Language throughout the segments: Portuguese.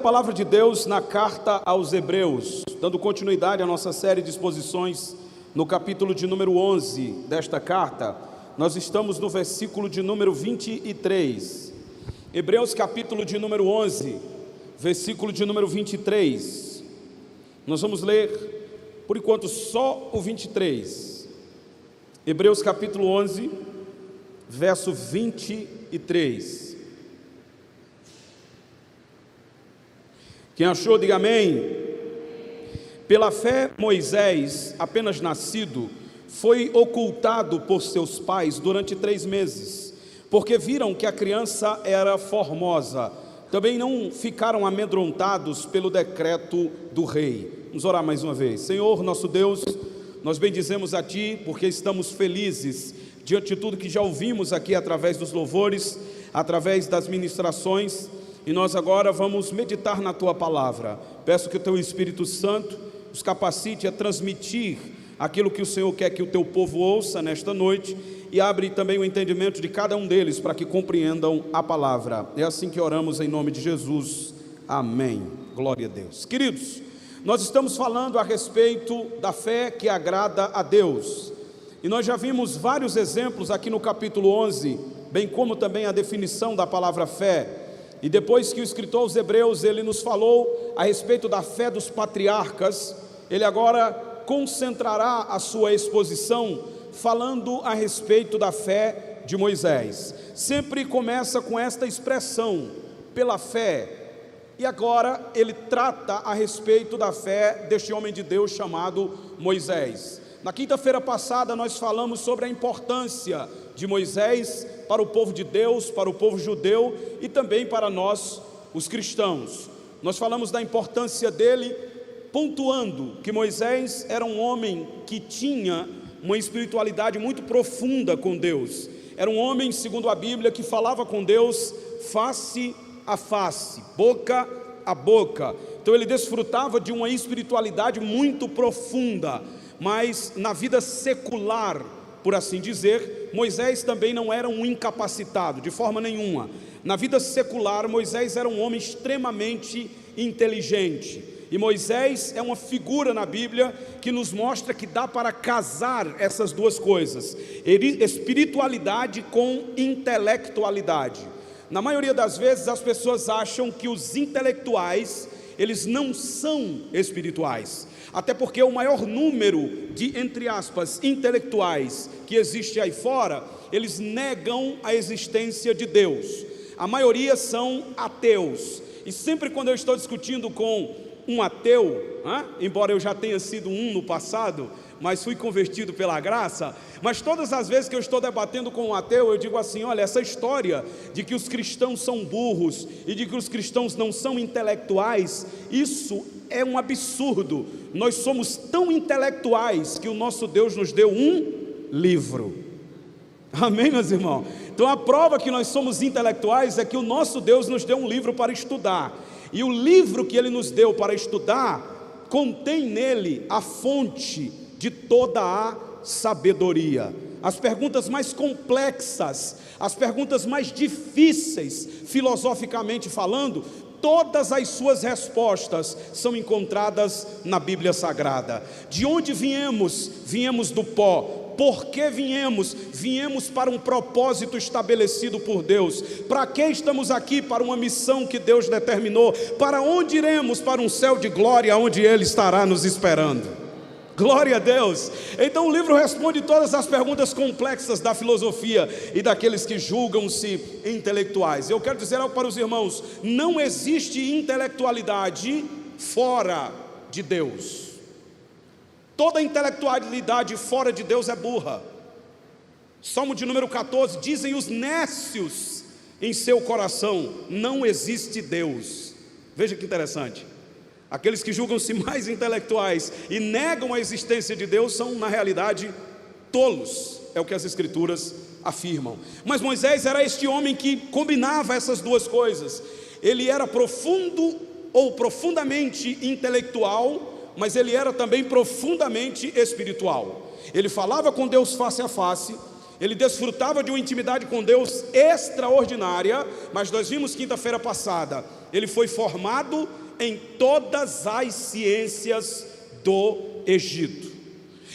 A palavra de Deus na carta aos Hebreus, dando continuidade à nossa série de exposições no capítulo de número 11 desta carta. Nós estamos no versículo de número 23. Hebreus capítulo de número 11, versículo de número 23. Nós vamos ler, por enquanto, só o 23. Hebreus capítulo 11, verso 23. Quem achou, diga amém. Pela fé, Moisés, apenas nascido, foi ocultado por seus pais durante 3 meses, porque viram que a criança era formosa. Também não ficaram amedrontados pelo decreto do rei. Vamos orar mais uma vez. Senhor, nosso Deus, nós bendizemos a Ti, porque estamos felizes diante de tudo que já ouvimos aqui através dos louvores, através das ministrações. E nós agora vamos meditar na Tua palavra. Peço que o Teu Espírito Santo nos capacite a transmitir aquilo que o Senhor quer que o Teu povo ouça nesta noite, e abre também o entendimento de cada um deles para que compreendam a palavra. É assim que oramos em nome de Jesus. Amém. Glória a Deus. Queridos, nós estamos falando a respeito da fé que agrada a Deus. E nós já vimos vários exemplos aqui no capítulo 11, bem como também a definição da palavra fé. E depois que o escritor aos Hebreus, ele nos falou a respeito da fé dos patriarcas, ele agora concentrará a sua exposição falando a respeito da fé de Moisés. Sempre começa com esta expressão, pela fé, e agora ele trata a respeito da fé deste homem de Deus chamado Moisés. Na quinta-feira passada nós falamos sobre a importância de Moisés para o povo de Deus, para o povo judeu e também para nós, os cristãos. Nós falamos da importância dele, pontuando que Moisés era um homem que tinha uma espiritualidade muito profunda com Deus. Era um homem, segundo a Bíblia, que falava com Deus face a face, boca a boca. Então ele desfrutava de uma espiritualidade muito profunda. Mas na vida secular, por assim dizer, Moisés também não era um incapacitado, de forma nenhuma. Na vida secular, Moisés era um homem extremamente inteligente. E Moisés é uma figura na Bíblia que nos mostra que dá para casar essas duas coisas, espiritualidade com intelectualidade. Na maioria das vezes as pessoas acham que os intelectuais, eles não são espirituais. Até porque o maior número de, entre aspas, intelectuais que existe aí fora, eles negam a existência de Deus. A maioria são ateus. E sempre quando eu estou discutindo com um ateu, embora eu já tenha sido um no passado, mas fui convertido pela graça, mas todas as vezes que eu estou debatendo com um ateu, eu digo assim: olha, essa história de que os cristãos são burros e de que os cristãos não são intelectuais, isso é um absurdo. Nós somos tão intelectuais que o nosso Deus nos deu um livro. Amém, meus irmãos? Então a prova que nós somos intelectuais é que o nosso Deus nos deu um livro para estudar. E o livro que Ele nos deu para estudar contém nele a fonte de toda a sabedoria. As perguntas mais complexas, as perguntas mais difíceis, filosoficamente falando, todas as suas respostas são encontradas na Bíblia Sagrada. De onde viemos? Viemos do pó. Por que viemos? Viemos para um propósito estabelecido por Deus. Para que estamos aqui? Para uma missão que Deus determinou. Para onde iremos? Para um céu de glória, onde Ele estará nos esperando. Glória a Deus. Então o livro responde todas as perguntas complexas da filosofia e daqueles que julgam-se intelectuais. Eu quero dizer algo para os irmãos: não existe intelectualidade fora de Deus. Toda intelectualidade fora de Deus é burra. Salmo de número 14, dizem os nécios em seu coração: não existe Deus. Veja que interessante. Aqueles que julgam-se mais intelectuais e negam a existência de Deus são, na realidade, tolos, é o que as Escrituras afirmam. Mas Moisés era este homem que combinava essas duas coisas. Ele era profundo ou profundamente intelectual, mas ele era também profundamente espiritual. Ele falava com Deus face a face, ele desfrutava de uma intimidade com Deus extraordinária, mas nós vimos quinta-feira passada, ele foi formado em todas as ciências do Egito.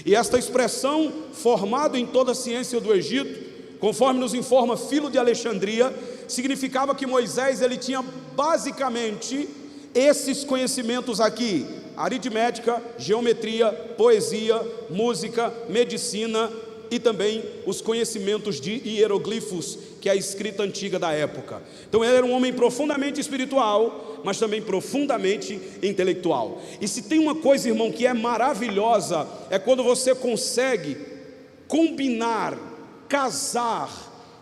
E esta expressão, formado em toda a ciência do Egito, conforme nos informa Filo de Alexandria, significava que Moisés, ele tinha basicamente esses conhecimentos aqui: aritmética, geometria, poesia, música, medicina e também os conhecimentos de hieroglifos, que é a escrita antiga da época. Então ele era um homem profundamente espiritual, mas também profundamente intelectual. E se tem uma coisa, irmão, que é maravilhosa, é quando você consegue combinar, casar,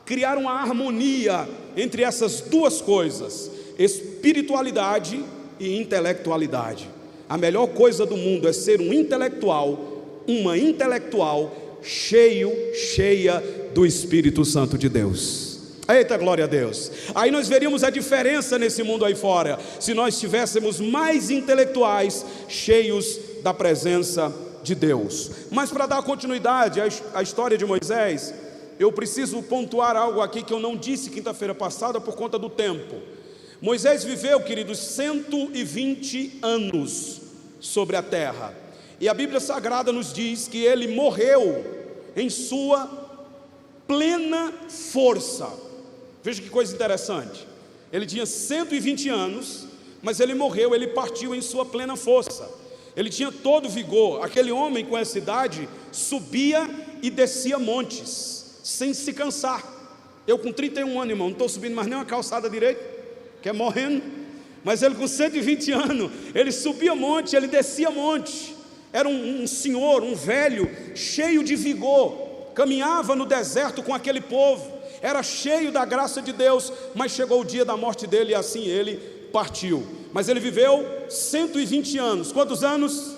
criar uma harmonia entre essas duas coisas: espiritualidade e intelectualidade. A melhor coisa do mundo é ser um intelectual, uma intelectual cheia do Espírito Santo de Deus. Eita, glória a Deus. Aí nós veríamos a diferença nesse mundo aí fora, se nós tivéssemos mais intelectuais cheios da presença de Deus. Mas para dar continuidade à história de Moisés, eu preciso pontuar algo aqui que eu não disse quinta-feira passada por conta do tempo. Moisés viveu, queridos, 120 anos sobre a terra, e a Bíblia Sagrada nos diz que ele morreu em sua plena força. Veja que coisa interessante, ele tinha 120 anos, mas ele morreu, ele partiu em sua plena força. Ele tinha todo vigor. Aquele homem com essa idade subia e descia montes sem se cansar. Eu com 31 anos, irmão, não estou subindo mais nem uma calçada direito, que é morrendo. Mas ele com 120 anos, ele subia monte, ele descia monte. Era um senhor, um velho, cheio de vigor, caminhava no deserto com aquele povo, era cheio da graça de Deus, mas chegou o dia da morte dele e assim ele partiu. Mas ele viveu 120 anos. Quantos anos?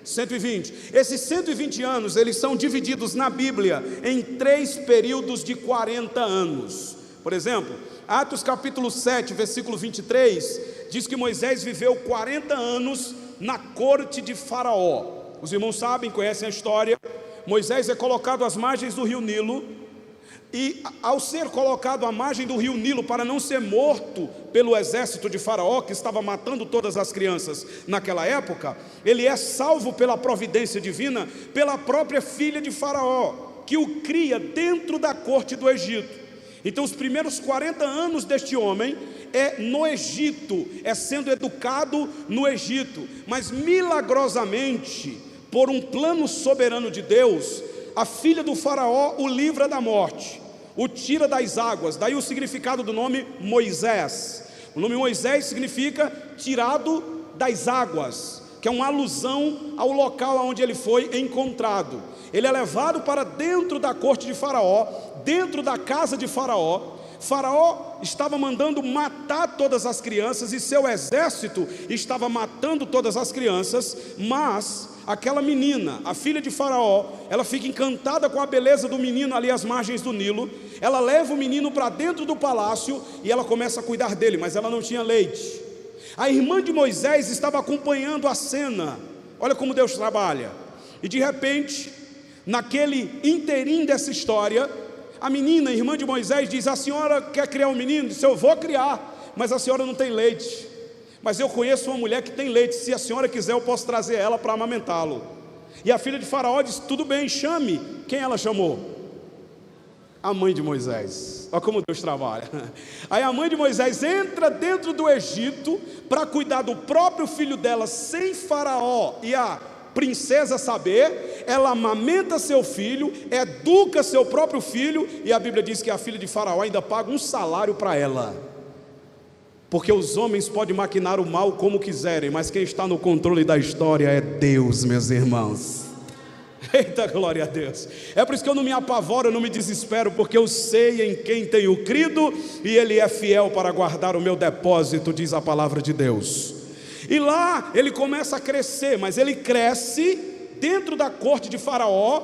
120. Esses 120 anos, eles são divididos na Bíblia em 3 períodos de 40 anos. Por exemplo, Atos capítulo 7, versículo 23, diz que Moisés viveu 40 anos na corte de Faraó. Os irmãos sabem, conhecem a história. Moisés é colocado às margens do rio Nilo, e ao ser colocado à margem do rio Nilo para não ser morto pelo exército de Faraó, que estava matando todas as crianças naquela época, ele é salvo pela providência divina, pela própria filha de Faraó, que o cria dentro da corte do Egito. Então os primeiros 40 anos deste homem é no Egito, é sendo educado no Egito, mas milagrosamente, por um plano soberano de Deus, a filha do Faraó o livra da morte, o tira das águas. Daí o significado do nome Moisés. O nome Moisés significa tirado das águas, que é uma alusão ao local onde ele foi encontrado. Ele é levado para dentro da corte de Faraó, dentro da casa de Faraó. Faraó estava mandando matar todas as crianças e seu exército estava matando todas as crianças, mas aquela menina, a filha de Faraó, ela fica encantada com a beleza do menino ali às margens do Nilo. Ela leva o menino para dentro do palácio e ela começa a cuidar dele, mas ela não tinha leite. A irmã de Moisés estava acompanhando a cena. Olha como Deus trabalha. E de repente, naquele inteirinho dessa história, a menina, irmã de Moisés, diz: a senhora quer criar um menino? Disse: eu vou criar, mas a senhora não tem leite. Mas eu conheço uma mulher que tem leite, se a senhora quiser eu posso trazer ela para amamentá-lo. E a filha de Faraó disse: tudo bem, chame. Quem ela chamou? A mãe de Moisés. Olha como Deus trabalha. Aí a mãe de Moisés entra dentro do Egito para cuidar do próprio filho dela, sem Faraó e a princesa saber. Ela amamenta seu filho, educa seu próprio filho, e a Bíblia diz que a filha de Faraó ainda paga um salário para ela. Porque os homens podem maquinar o mal como quiserem, mas quem está no controle da história é Deus, meus irmãos. Eita, glória a Deus. É por isso que eu não me apavoro, eu não me desespero, porque eu sei em quem tenho crido, e Ele é fiel para guardar o meu depósito, diz a palavra de Deus. E lá ele começa a crescer, mas ele cresce dentro da corte de Faraó,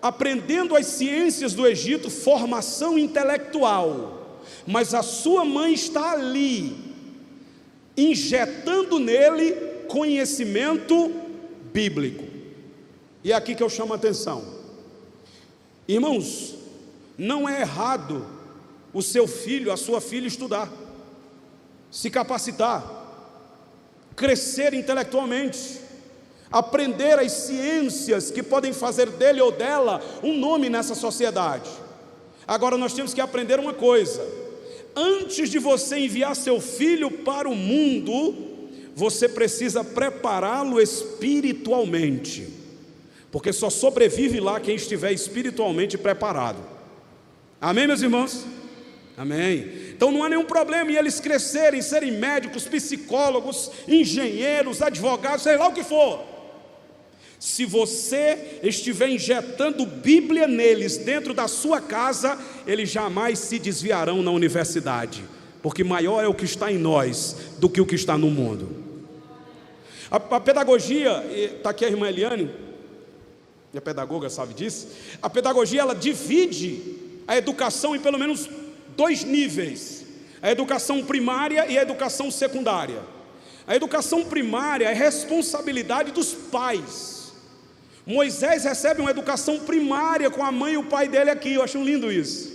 aprendendo as ciências do Egito, formação intelectual. Mas a sua mãe está ali, injetando nele conhecimento bíblico. E é aqui que eu chamo a atenção. Irmãos, não é errado o seu filho, a sua filha estudar, se capacitar, crescer intelectualmente, aprender as ciências que podem fazer dele ou dela um nome nessa sociedade. Agora nós temos que aprender uma coisa: antes de você enviar seu filho para o mundo, você precisa prepará-lo espiritualmente, porque só sobrevive lá quem estiver espiritualmente preparado. Amém, meus irmãos? Amém. Então não há nenhum problema em eles crescerem, serem médicos, psicólogos, engenheiros, advogados, sei lá o que for. Se você estiver injetando Bíblia neles dentro da sua casa, eles jamais se desviarão na universidade, porque maior é o que está em nós do que o que está no mundo. A pedagogia, está aqui a irmã Eliane, a pedagoga sabe disso. A pedagogia, ela divide a educação em pelo menos 2 níveis: a educação primária e a educação secundária. A educação primária é responsabilidade dos pais. Moisés recebe uma educação primária com a mãe e o pai dele aqui. Eu acho lindo isso.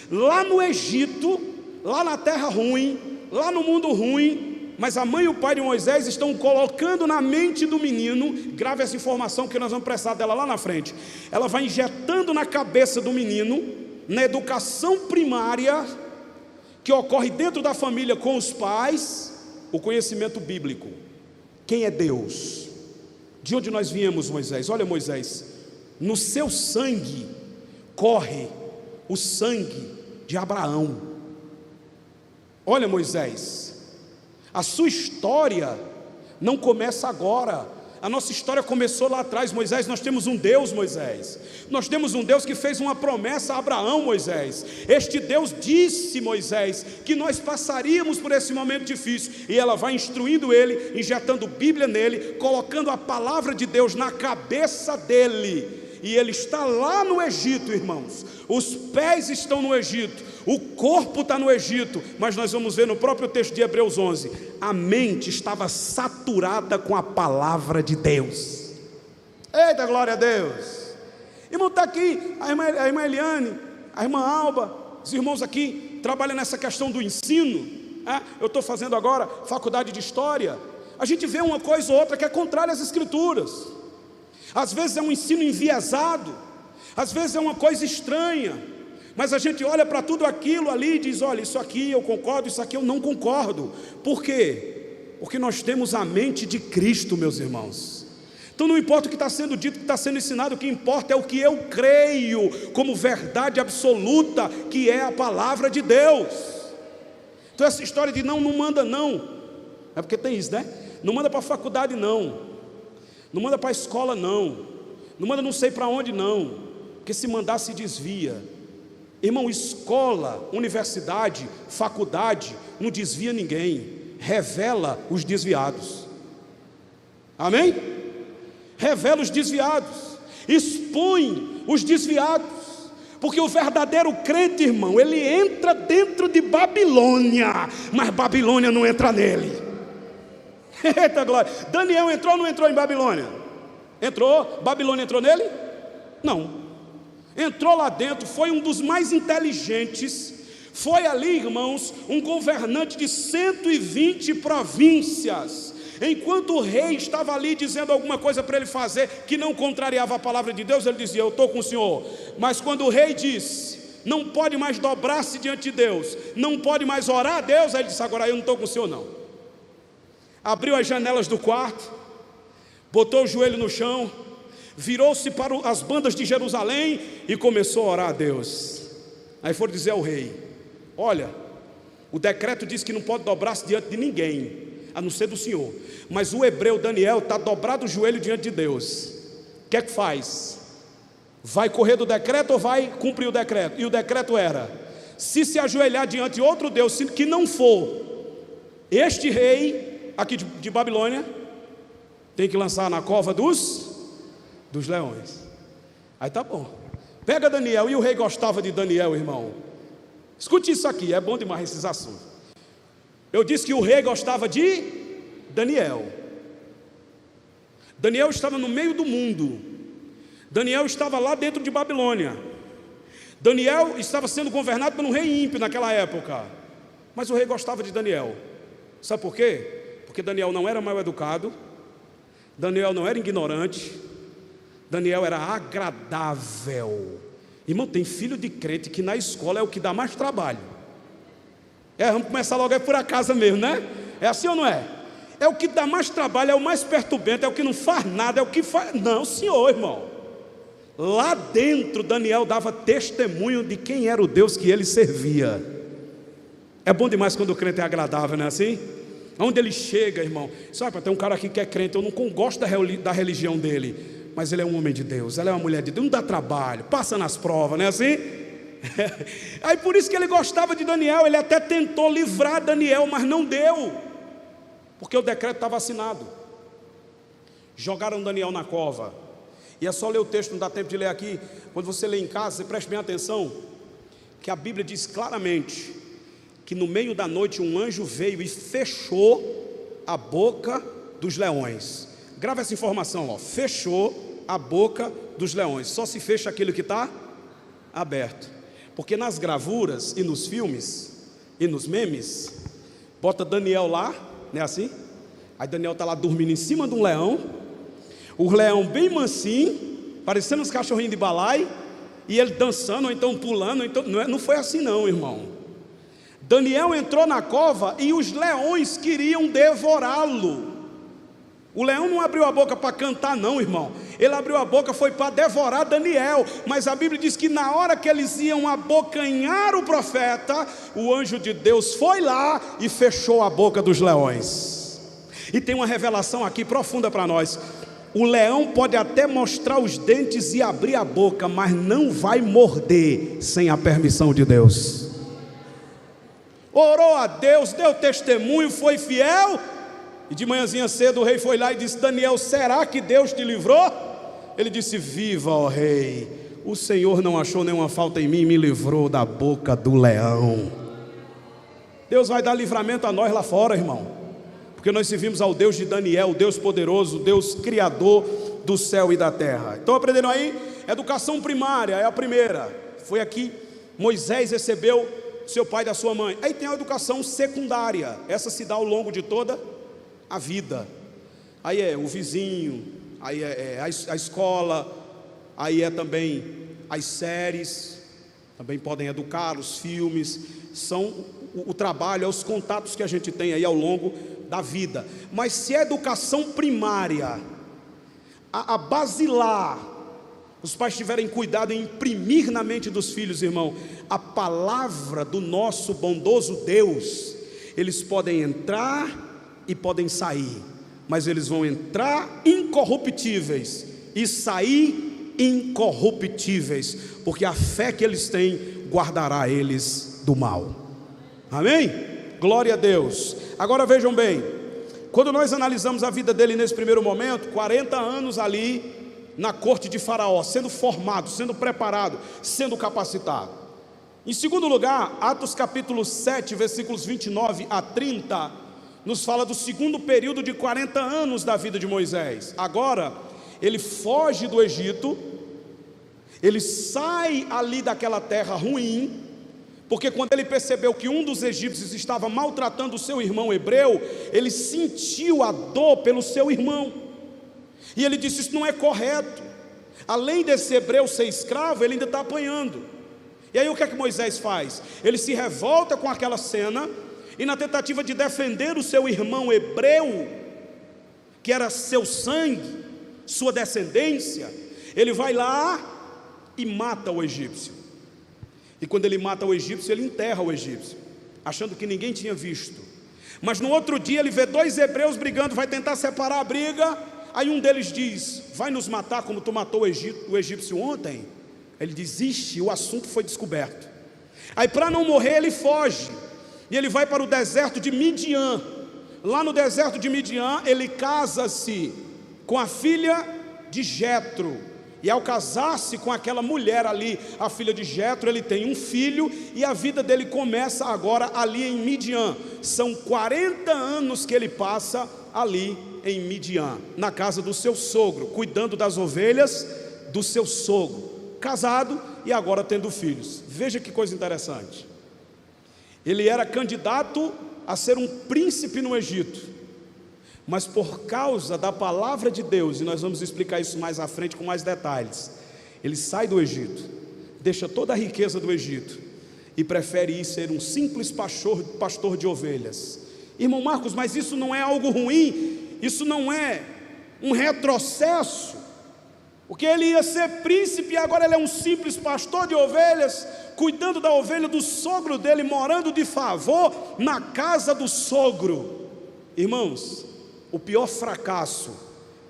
Lá no Egito, lá na terra ruim, lá no mundo ruim, mas a mãe e o pai de Moisés estão colocando na mente do menino, grave essa informação que nós vamos precisar dela lá na frente. Ela vai injetando na cabeça do menino, na educação primária, que ocorre dentro da família com os pais, o conhecimento bíblico. Quem é Deus? De onde nós viemos, Moisés? Olha, Moisés, no seu sangue corre o sangue de Abraão. Olha, Moisés, a sua história não começa agora. A nossa história começou lá atrás, Moisés. Nós temos um Deus, Moisés. Nós temos um Deus que fez uma promessa a Abraão, Moisés. Este Deus disse, Moisés, que nós passaríamos por esse momento difícil. E ela vai instruindo ele, injetando Bíblia nele, colocando a palavra de Deus na cabeça dele. E ele está lá no Egito, irmãos. Os pés estão no Egito, o corpo está no Egito, mas nós vamos ver no próprio texto de Hebreus 11, a mente estava saturada com a palavra de Deus. Eita, glória a Deus! Irmão, está aqui a irmã Eliane, a irmã Alba, os irmãos aqui trabalham nessa questão do ensino. Eu estou fazendo agora faculdade de História. A gente vê uma coisa ou outra que é contrária às Escrituras. Às vezes é um ensino enviesado, às vezes é uma coisa estranha, mas a gente olha para tudo aquilo ali e diz: olha, isso aqui eu concordo, isso aqui eu não concordo. Por quê? Porque nós temos a mente de Cristo, meus irmãos. Então não importa o que está sendo dito, o que está sendo ensinado, o que importa é o que eu creio como verdade absoluta, que é a palavra de Deus. Então essa história de não manda não, é porque tem isso, né? Não manda para a faculdade não manda para a escola não manda não sei para onde não, porque se mandar se desvia. Irmão, escola, universidade, faculdade não desvia ninguém, revela os desviados. Amém? Revela os desviados, expõe os desviados, porque o verdadeiro crente, irmão, ele entra dentro de Babilônia, mas Babilônia não entra nele. Eita glória! Daniel entrou ou não entrou em Babilônia? Entrou. Babilônia entrou nele? Não. Entrou lá dentro, foi um dos mais inteligentes. Foi ali, irmãos, um governante de 120 províncias. Enquanto o rei estava ali dizendo alguma coisa para ele fazer que não contrariava a palavra de Deus, ele dizia: eu estou com o senhor. Mas quando o rei disse: não pode mais dobrar-se diante de Deus, não pode mais orar a Deus, aí ele disse: agora eu não estou com o senhor não. Abriu as janelas do quarto, botou o joelho no chão, virou-se para as bandas de Jerusalém e começou a orar a Deus. Aí foram dizer ao rei: olha, o decreto diz que não pode dobrar-se diante de ninguém, a não ser do Senhor, mas o hebreu Daniel está dobrado o joelho diante de Deus. O que é que faz? Vai correr do decreto ou vai cumprir o decreto? E o decreto era: se ajoelhar diante de outro Deus que não for este rei aqui de Babilônia, tem que lançar na cova dos leões. Aí tá bom, pega Daniel. E o rei gostava de Daniel, irmão. Escute isso aqui, é bom demais esses assuntos. Eu disse que o rei gostava de Daniel. Daniel estava no meio do mundo. Daniel estava lá dentro de Babilônia. Daniel estava sendo governado por um rei ímpio naquela época, mas o rei gostava de Daniel. Sabe por quê? Porque Daniel não era mal educado, Daniel não era ignorante, Daniel era agradável. Irmão, tem filho de crente que na escola é o que dá mais trabalho. Vamos começar logo por acaso mesmo, né? É assim ou não é? É o que dá mais trabalho, é o mais perturbante, é o que não faz nada, é o que faz... Não, senhor, irmão. Lá dentro, Daniel dava testemunho de quem era o Deus que ele servia. É bom demais quando o crente é agradável, não é assim? Onde ele chega, irmão, sabe, tem um cara aqui que é crente, eu não gosto da religião dele, mas ele é um homem de Deus, ela é uma mulher de Deus, não dá trabalho, passa nas provas, não é assim? Aí por isso que ele gostava de Daniel, ele até tentou livrar Daniel, mas não deu, porque o decreto estava assinado. Jogaram Daniel na cova, e é só ler o texto, não dá tempo de ler aqui. Quando você lê em casa, você preste bem atenção, que a Bíblia diz claramente, que no meio da noite um anjo veio e fechou a boca dos leões. Grava essa informação, ó. Fechou a boca dos leões. Só se fecha aquilo que está aberto. Porque nas gravuras e nos filmes e nos memes, bota Daniel lá, não é assim? Aí Daniel está lá dormindo em cima de um leão, o leão bem mansinho, parecendo uns cachorrinhos de balai, e ele dançando, ou então pulando, então, não foi assim não, irmão. Daniel entrou na cova e os leões queriam devorá-lo. O leão não abriu a boca para cantar não, irmão. Ele abriu a boca, foi para devorar Daniel. Mas a Bíblia diz que na hora que eles iam abocanhar o profeta, o anjo de Deus foi lá e fechou a boca dos leões. E tem uma revelação aqui profunda para nós. O leão pode até mostrar os dentes e abrir a boca, mas não vai morder sem a permissão de Deus. Orou a Deus, deu testemunho, foi fiel, e de manhãzinha cedo o rei foi lá e disse: Daniel, será que Deus te livrou? Ele disse: viva, ó rei, o Senhor não achou nenhuma falta em mim e me livrou da boca do leão. Deus vai dar livramento a nós lá fora, irmão, porque nós servimos ao Deus de Daniel, o Deus poderoso, o Deus criador do céu e da terra. Então aprenderam aí? Educação primária é a primeira, foi aqui Moisés recebeu seu pai da sua mãe. Aí tem a educação secundária, essa se dá ao longo de toda a vida. Aí é o vizinho, aí é a escola, aí é também as séries, também podem educar, os filmes, são o trabalho, é os contatos que a gente tem aí ao longo da vida. Mas se é educação primária, a basilar, os pais tiverem cuidado em imprimir na mente dos filhos, irmão, a palavra do nosso bondoso Deus, eles podem entrar e podem sair, mas eles vão entrar incorruptíveis e sair incorruptíveis, porque a fé que eles têm guardará eles do mal. Amém? Glória a Deus. Agora vejam bem, quando nós analisamos a vida dele nesse primeiro momento, 40 anos ali na corte de Faraó, sendo formado, sendo preparado, sendo capacitado. Em segundo lugar, Atos capítulo 7, versículos 29 a 30, nos fala do segundo período de 40 anos da vida de Moisés. Agora, ele foge do Egito, ele sai ali daquela terra ruim, porque quando ele percebeu que um dos egípcios estava maltratando o seu irmão hebreu, ele sentiu a dor pelo seu irmão, e ele disse: isso não é correto, além desse hebreu ser escravo, ele ainda está apanhando. E aí o que é que Moisés faz? Ele se revolta com aquela cena, e na tentativa de defender o seu irmão hebreu, que era seu sangue, sua descendência, ele vai lá e mata o egípcio. E quando ele mata o egípcio, ele enterra o egípcio, achando que ninguém tinha visto. Mas no outro dia ele vê dois hebreus brigando, vai tentar separar a briga. Aí um deles diz: vai nos matar como tu matou o egípcio ontem? Ele diz: ixi, o assunto foi descoberto. Aí para não morrer ele foge, e ele vai para o deserto de Midian. Lá no deserto de Midian ele casa-se com a filha de Jetro. E ao casar-se com aquela mulher ali, a filha de Jetro, ele tem um filho, e a vida dele começa agora ali em Midian. São 40 anos que ele passa ali em Midian, na casa do seu sogro, cuidando das ovelhas do seu sogro, casado, e agora tendo filhos. Veja que coisa interessante. Ele era candidato a ser um príncipe no Egito, mas por causa da palavra de Deus, e nós vamos explicar isso mais à frente com mais detalhes, ele sai do Egito, deixa toda a riqueza do Egito e prefere ir ser um simples pastor de ovelhas. Irmão Marcos, mas isso não é algo ruim? Isso não é um retrocesso? Porque ele ia ser príncipe e agora ele é um simples pastor de ovelhas, cuidando da ovelha do sogro dele, morando de favor na casa do sogro. Irmãos, o pior fracasso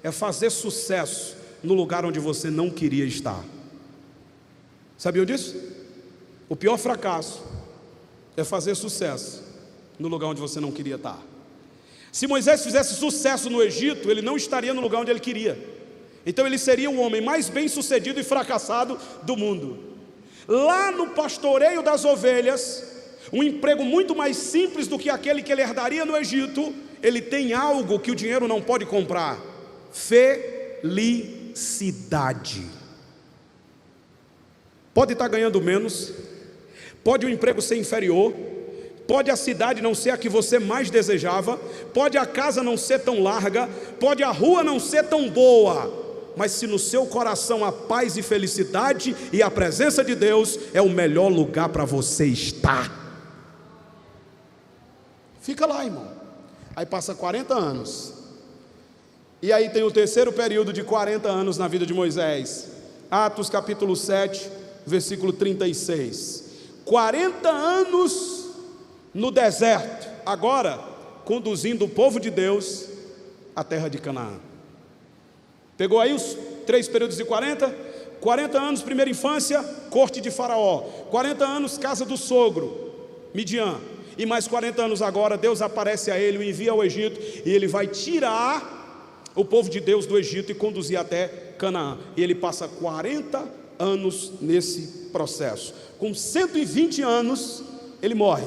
é fazer sucesso no lugar onde você não queria estar. Sabiam disso? O pior fracasso é fazer sucesso no lugar onde você não queria estar. Se Moisés fizesse sucesso no Egito, ele não estaria no lugar onde ele queria. Então ele seria o homem mais bem sucedido e fracassado do mundo. Lá no pastoreio das ovelhas, um emprego muito mais simples do que aquele que ele herdaria no Egito, ele tem algo que o dinheiro não pode comprar: felicidade. Pode estar ganhando menos, pode o emprego ser inferior, pode a cidade não ser a que você mais desejava, pode a casa não ser tão larga, pode a rua não ser tão boa, mas se no seu coração há paz e felicidade e a presença de Deus, é o melhor lugar para você estar. Fica lá, irmão. Aí passa 40 anos, e aí tem o terceiro período de 40 anos na vida de Moisés. Atos capítulo 7, versículo 36. 40 anos no deserto, agora conduzindo o povo de Deus à terra de Canaã. Pegou aí os 3 períodos de 40? 40 anos primeira infância, corte de Faraó. 40 anos casa do sogro, Midian. E mais 40 anos agora, Deus aparece a ele, o envia ao Egito, e ele vai tirar o povo de Deus do Egito e conduzir até Canaã. E ele passa 40 anos nesse processo. Com 120 anos, ele morre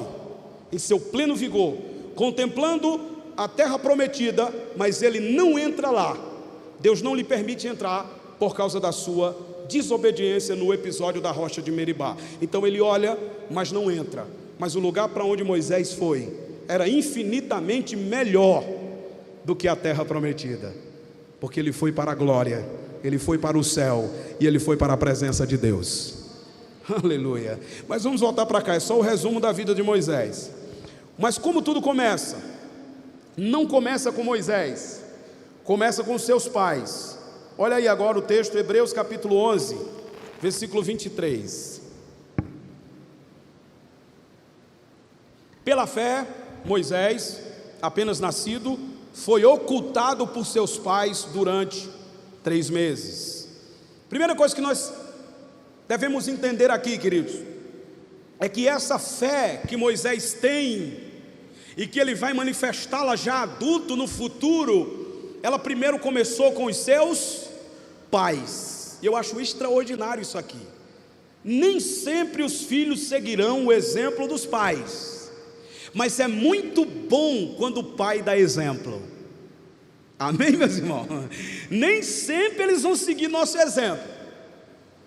em seu pleno vigor, contemplando a terra prometida, mas ele não entra lá. Deus não lhe permite entrar por causa da sua desobediência no episódio da rocha de Meribá. Então ele olha, mas não entra. Mas o lugar para onde Moisés foi era infinitamente melhor do que a terra prometida, porque ele foi para a glória, ele foi para o céu e ele foi para a presença de Deus. Aleluia. Mas vamos voltar para cá, é só o resumo da vida de Moisés. Mas como tudo começa? Não começa com Moisés, começa com seus pais. Olha aí agora o texto, Hebreus capítulo 11, versículo 23. Pela fé, Moisés, apenas nascido, foi ocultado por seus pais durante 3 meses. Primeira coisa que nós devemos entender aqui, queridos, é que essa fé que Moisés tem e que ele vai manifestá-la já adulto no futuro, ela primeiro começou com os seus pais. Eu acho extraordinário isso aqui. Nem sempre os filhos seguirão o exemplo dos pais, mas é muito bom quando o pai dá exemplo. Amém, meus irmãos? Nem sempre eles vão seguir nosso exemplo,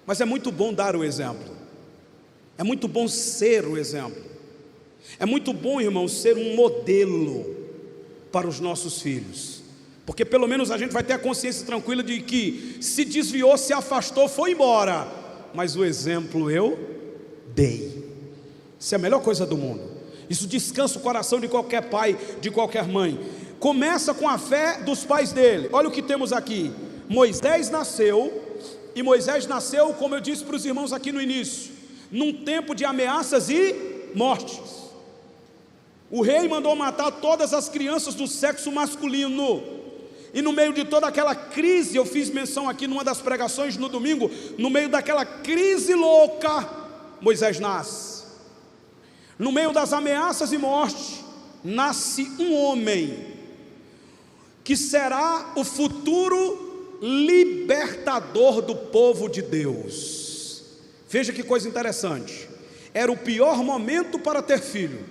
mas é muito bom dar o exemplo. É muito bom ser o exemplo. É muito bom, irmão, ser um modelo para os nossos filhos. Porque pelo menos a gente vai ter a consciência tranquila de que se desviou, se afastou, foi embora, mas o exemplo eu dei. Isso é a melhor coisa do mundo. Isso descansa o coração de qualquer pai, de qualquer mãe. Começa com a fé dos pais dele. Olha o que temos aqui. Moisés nasceu, e Moisés nasceu, como eu disse para os irmãos aqui no início, num tempo de ameaças e mortes. O rei mandou matar todas as crianças do sexo masculino. E no meio de toda aquela crise, eu fiz menção aqui numa das pregações no domingo, no meio daquela crise louca, Moisés nasce. No meio das ameaças e morte, nasce um homem, que será o futuro libertador do povo de Deus. Veja que coisa interessante. Era o pior momento para ter filho,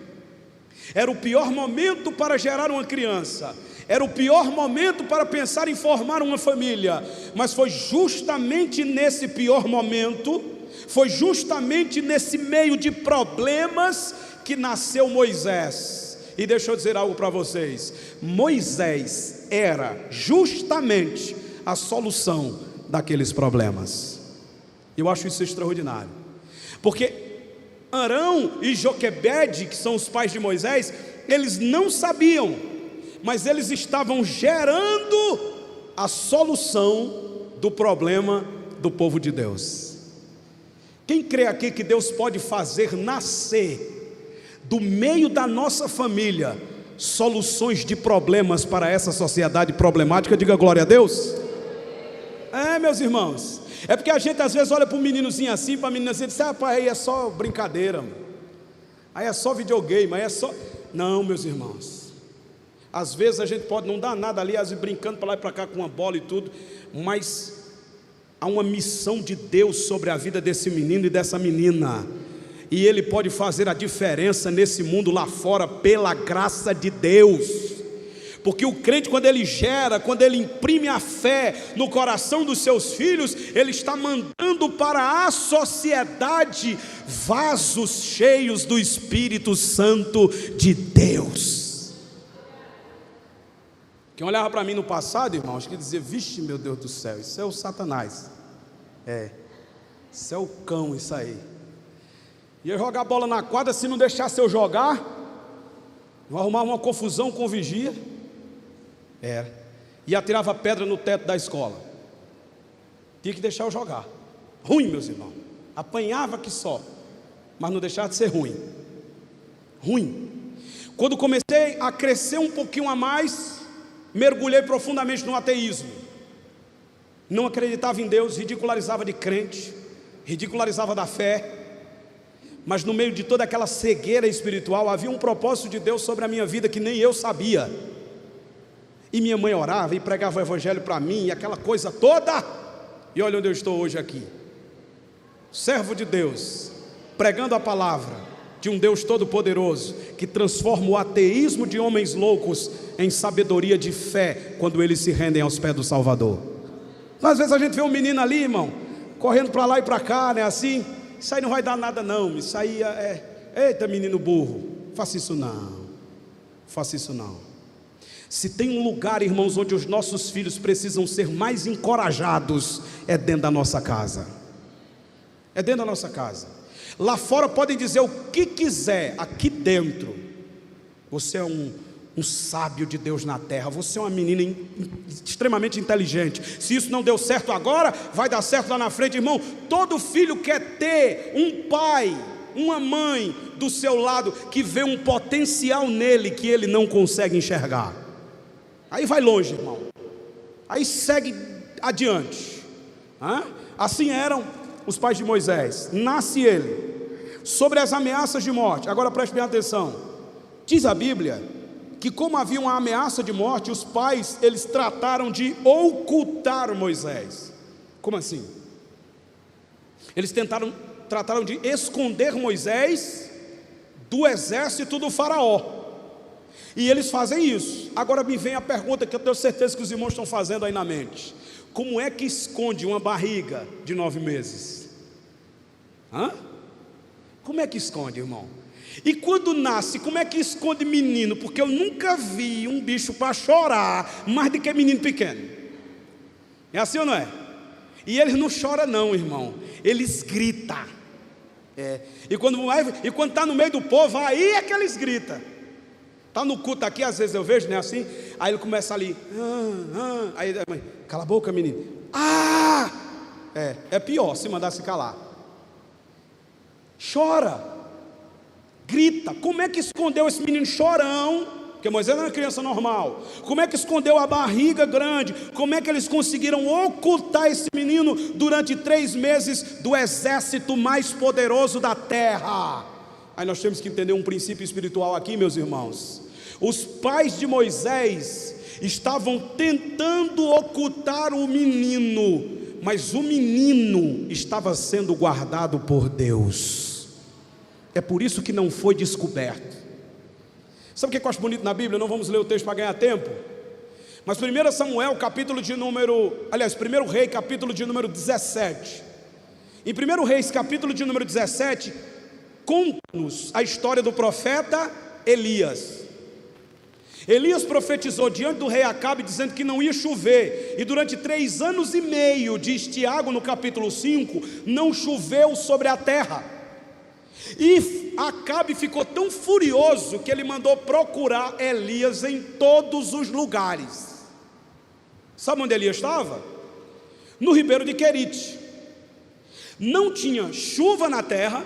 era o pior momento para gerar uma criança, era o pior momento para pensar em formar uma família, mas foi justamente nesse pior momento foi justamente nesse meio de problemas que nasceu Moisés. E deixa eu dizer algo para vocês: Moisés era justamente a solução daqueles problemas. Eu acho isso extraordinário, porque Arão e Joquebede, que são os pais de Moisés, eles não sabiam, mas eles estavam gerando a solução do problema do povo de Deus. Quem crê aqui que Deus pode fazer nascer do meio da nossa família soluções de problemas para essa sociedade problemática, diga glória a Deus. Meus irmãos, é porque a gente às vezes olha para um meninozinho assim, para a menina assim, e diz: rapaz, aí é só brincadeira, mano. Aí é só videogame, aí é só... Não, meus irmãos, às vezes a gente pode não dar nada ali, às vezes brincando para lá e para cá com uma bola e tudo, mas há uma missão de Deus sobre a vida desse menino e dessa menina, e ele pode fazer a diferença nesse mundo lá fora pela graça de Deus. Porque o crente, quando ele gera, quando ele imprime a fé no coração dos seus filhos, ele está mandando para a sociedade vasos cheios do Espírito Santo de Deus. Quem olhava para mim no passado, irmãos, que dizia: vixe, meu Deus do céu, isso é o Satanás, isso é o cão, isso aí. Ia jogar a bola na quadra, se não deixasse eu jogar, eu arrumava uma confusão com o vigia, e atirava pedra no teto da escola. Tinha que deixar eu jogar. Ruim, meus irmãos, apanhava que só, mas não deixava de ser ruim. Quando comecei a crescer um pouquinho a mais, mergulhei profundamente no ateísmo. Não acreditava em Deus, ridicularizava de crente, ridicularizava da fé. Mas no meio de toda aquela cegueira espiritual, havia um propósito de Deus sobre a minha vida que nem eu sabia. E minha mãe orava e pregava o evangelho para mim, e aquela coisa toda. E olha onde eu estou hoje aqui, servo de Deus, pregando a palavra de um Deus todo-poderoso, que transforma o ateísmo de homens loucos em sabedoria de fé, quando eles se rendem aos pés do Salvador. Então, às vezes a gente vê um menino ali, irmão, correndo para lá e para cá, né, assim. Isso aí não vai dar nada não, isso aí eita menino burro, faça isso não. Se tem um lugar, irmãos, onde os nossos filhos precisam ser mais encorajados, é dentro da nossa casa. Lá fora podem dizer o que quiser, aqui dentro você é um sábio de Deus na terra, você é uma menina extremamente inteligente. Se isso não deu certo agora, vai dar certo lá na frente, irmão. Todo filho quer ter um pai, uma mãe do seu lado, que vê um potencial nele que ele não consegue enxergar. Aí vai longe, irmão, aí segue adiante. Assim eram os pais de Moisés. Nasce ele sobre as ameaças de morte. Agora preste bem atenção. Diz a Bíblia que, como havia uma ameaça de morte, os pais, eles trataram de ocultar Moisés. Como assim? Eles trataram de esconder Moisés do exército do faraó. E eles fazem isso. Agora me vem a pergunta que eu tenho certeza que os irmãos estão fazendo aí na mente: como é que esconde uma barriga de 9 meses? Como é que esconde, irmão? E quando nasce, como é que esconde menino? Porque eu nunca vi um bicho para chorar mais do que menino pequeno. É assim ou não é? E eles não choram não, irmão, eles gritam. E quando está no meio do povo, aí é que eles gritam. Está no culto aqui, às vezes eu vejo, né, assim. Aí ele começa ali, aí a mãe: cala a boca, menino. É pior se mandar se calar. Chora, grita. Como é que escondeu esse menino chorão? Porque Moisés era uma criança normal. Como é que escondeu a barriga grande? Como é que eles conseguiram ocultar esse menino durante 3 meses do exército mais poderoso da terra? Aí nós temos que entender um princípio espiritual aqui, meus irmãos. Os pais de Moisés estavam tentando ocultar o menino, mas o menino estava sendo guardado por Deus. É por isso que não foi descoberto. Sabe o que eu acho bonito na Bíblia? Não vamos ler o texto para ganhar tempo, mas 1 Samuel, capítulo de número... Aliás, 1 Rei, capítulo de número 17. Em 1 Reis, capítulo de número 17, conta-nos a história do profeta Elias. Elias profetizou diante do rei Acabe, dizendo que não ia chover, e durante 3 anos e meio, diz Tiago no capítulo 5, não choveu sobre a terra. E Acabe ficou tão furioso que ele mandou procurar Elias em todos os lugares. Sabe onde Elias estava? No ribeiro de Querite. Não tinha chuva na terra,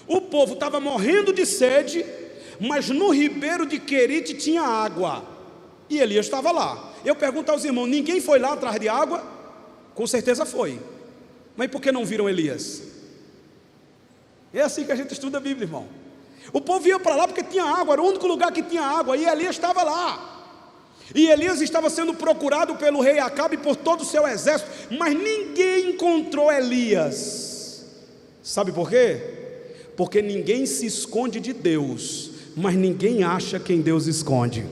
o povo estava morrendo de sede, mas no ribeiro de Querite tinha água, e Elias estava lá. Eu pergunto aos irmãos, ninguém foi lá atrás de água? Com certeza foi, mas por que não viram Elias? É assim que a gente estuda a Bíblia, irmão. O povo ia para lá porque tinha água, era o único lugar que tinha água, e Elias estava lá. E Elias estava sendo procurado pelo rei Acabe e por todo o seu exército, mas ninguém encontrou Elias. Sabe por quê? Porque ninguém se esconde de Deus, mas ninguém acha quem Deus esconde.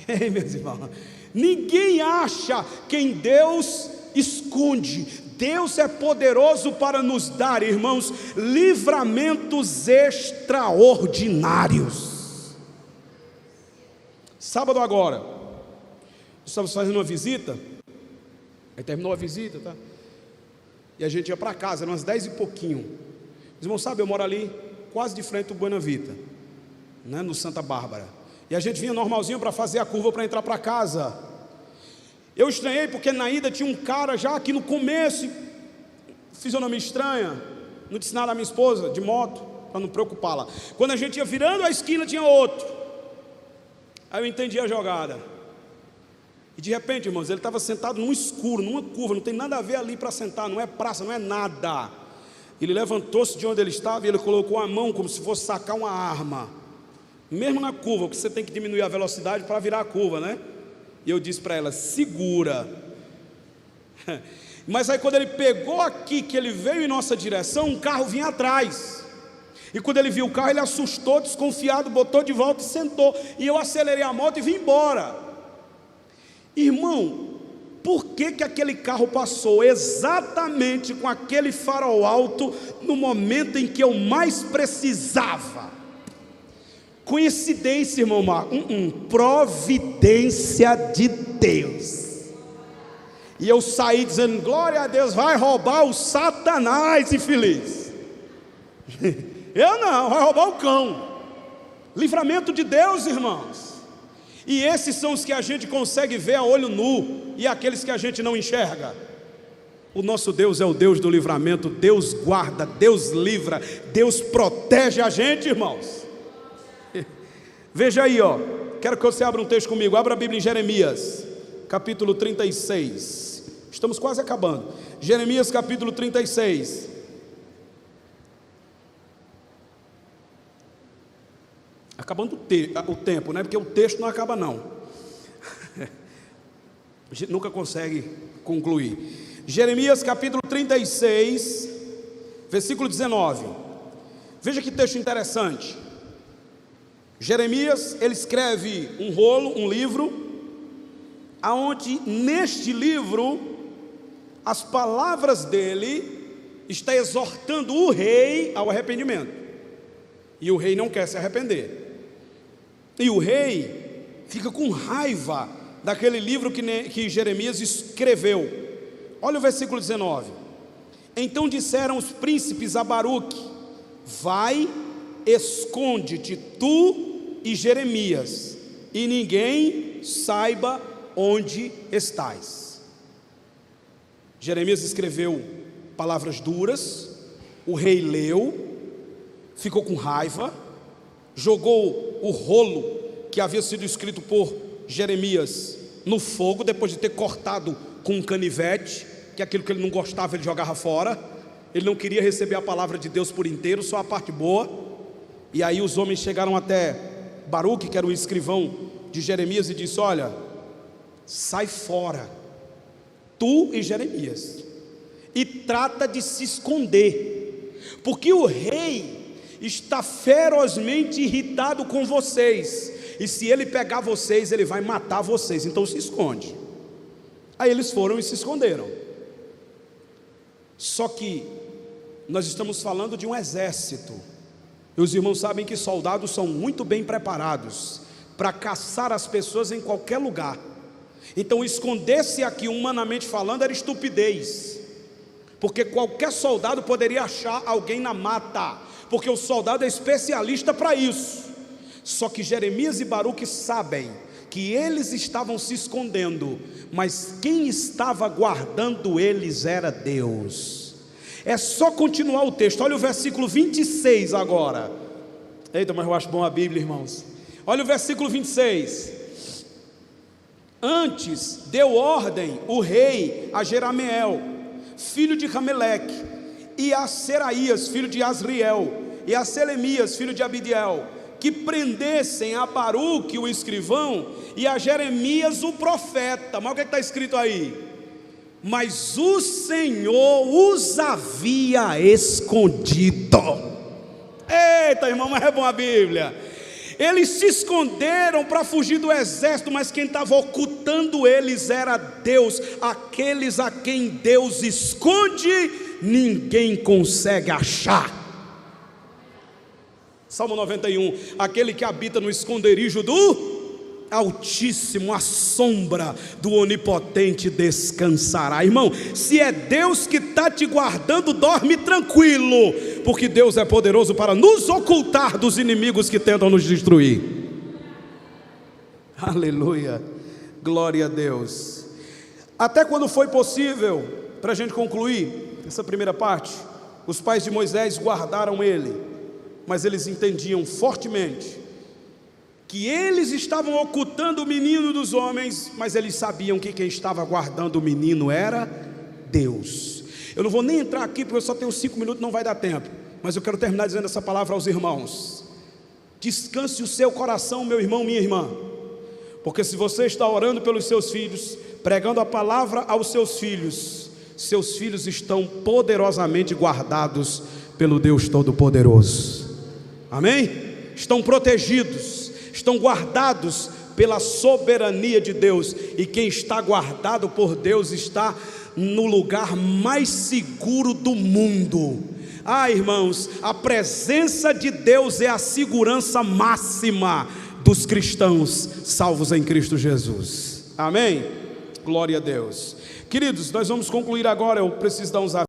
Ei, meus irmãos, ninguém acha quem Deus esconde. Deus é poderoso para nos dar, irmãos, livramentos extraordinários. Sábado agora, estamos fazendo uma visita, aí terminou a visita, tá? E a gente ia para casa, eram umas 10 e pouquinho. Os irmãos sabem, eu moro ali, quase de frente do Buena Vita, né, no Santa Bárbara. E a gente vinha normalzinho para fazer a curva para entrar para casa. Eu estranhei porque na ida tinha um cara já aqui no começo, fisionomia estranha, não disse nada à minha esposa, de moto, para não preocupá-la. Quando a gente ia virando a esquina tinha outro. Aí eu entendi a jogada. E de repente, irmãos, ele estava sentado num escuro, numa curva, não tem nada a ver ali para sentar, não é praça, não é nada. Ele levantou-se de onde ele estava e ele colocou a mão como se fosse sacar uma arma. Mesmo na curva, porque você tem que diminuir a velocidade para virar a curva, né? E eu disse para ela, segura. Mas aí quando ele pegou aqui, que ele veio em nossa direção, um carro vinha atrás. E quando ele viu o carro, ele assustou, desconfiado, botou de volta e sentou. E eu acelerei a moto e vim embora. Irmão, por que que aquele carro passou exatamente com aquele farol alto no momento em que eu mais precisava? Coincidência, irmão Marco? Providência de Deus. E eu saí dizendo, glória a Deus, vai roubar o Satanás, infeliz. Eu não, vai roubar o cão. Livramento de Deus, irmãos. E esses são os que a gente consegue ver a olho nu, e aqueles que a gente não enxerga. O nosso Deus é o Deus do livramento. Deus guarda, Deus livra, Deus protege a gente, irmãos. Veja aí, ó, quero que você abra um texto comigo. Abra a Bíblia em Jeremias, capítulo 36. Estamos quase acabando. Jeremias, capítulo 36. Acabando o tempo, né? Porque o texto não acaba não. A gente nunca consegue concluir. Jeremias capítulo 36, versículo 19. Veja que texto interessante. Jeremias, ele escreve um rolo, um livro, aonde neste livro as palavras dele está exortando o rei ao arrependimento. E o rei não quer se arrepender. E o rei fica com raiva daquele livro que Jeremias escreveu. Olha o versículo 19. Então disseram os príncipes a Baruque: vai, esconde-te tu e Jeremias, e ninguém saiba onde estás. Jeremias escreveu palavras duras, o rei leu, ficou com raiva, jogou o rolo que havia sido escrito por Jeremias no fogo, depois de ter cortado com um canivete, que aquilo que ele não gostava ele jogava fora. Ele não queria receber a palavra de Deus por inteiro, só a parte boa. E aí os homens chegaram até Baruque, que era o escrivão de Jeremias, e disse: olha, sai fora, tu e Jeremias, e trata de se esconder, porque o rei está ferozmente irritado com vocês, e se ele pegar vocês, ele vai matar vocês, então se esconde. Aí eles foram e se esconderam. Só que nós estamos falando de um exército, e os irmãos sabem que soldados são muito bem preparados para caçar as pessoas em qualquer lugar. Então esconder-se aqui, humanamente falando, era estupidez, porque qualquer soldado poderia achar alguém na mata, porque o soldado é especialista para isso. Só que Jeremias e Baruque sabem que eles estavam se escondendo, mas quem estava guardando eles era Deus. É só continuar o texto, olha o versículo 26 agora. Eita, mas eu acho bom a Bíblia, irmãos. Olha o versículo 26. Antes deu ordem o rei a Jerameel, filho de Rameleque, e a Seraías, filho de Asriel, e a Selemias, filho de Abidiel, que prendessem a Baruque, o escrivão, e a Jeremias, o profeta. Mas o que está escrito aí? Mas o Senhor os havia escondido. Eita, irmão, mas é bom a Bíblia. Eles se esconderam para fugir do exército, mas quem estava ocultando eles era Deus. Aqueles a quem Deus esconde, ninguém consegue achar. Salmo 91, aquele que habita no esconderijo do Altíssimo, a sombra do Onipotente descansará. Irmão, se é Deus que está te guardando, dorme tranquilo, porque Deus é poderoso para nos ocultar dos inimigos que tentam nos destruir. Aleluia, glória a Deus. Até quando foi possível, para a gente concluir essa primeira parte, os pais de Moisés guardaram ele, mas eles entendiam fortemente que eles estavam ocultando o menino dos homens, mas eles sabiam que quem estava guardando o menino era Deus. Eu não vou nem entrar aqui, porque eu só tenho 5 minutos, não vai dar tempo, mas eu quero terminar dizendo essa palavra aos irmãos. Descanse o seu coração, meu irmão, minha irmã, porque se você está orando pelos seus filhos, pregando a palavra aos seus filhos estão poderosamente guardados pelo Deus Todo-Poderoso. Amém? Estão protegidos, estão guardados pela soberania de Deus, e quem está guardado por Deus está no lugar mais seguro do mundo. Irmãos, a presença de Deus é a segurança máxima dos cristãos salvos em Cristo Jesus. Amém? Glória a Deus. Queridos, nós vamos concluir agora. Eu preciso dar uns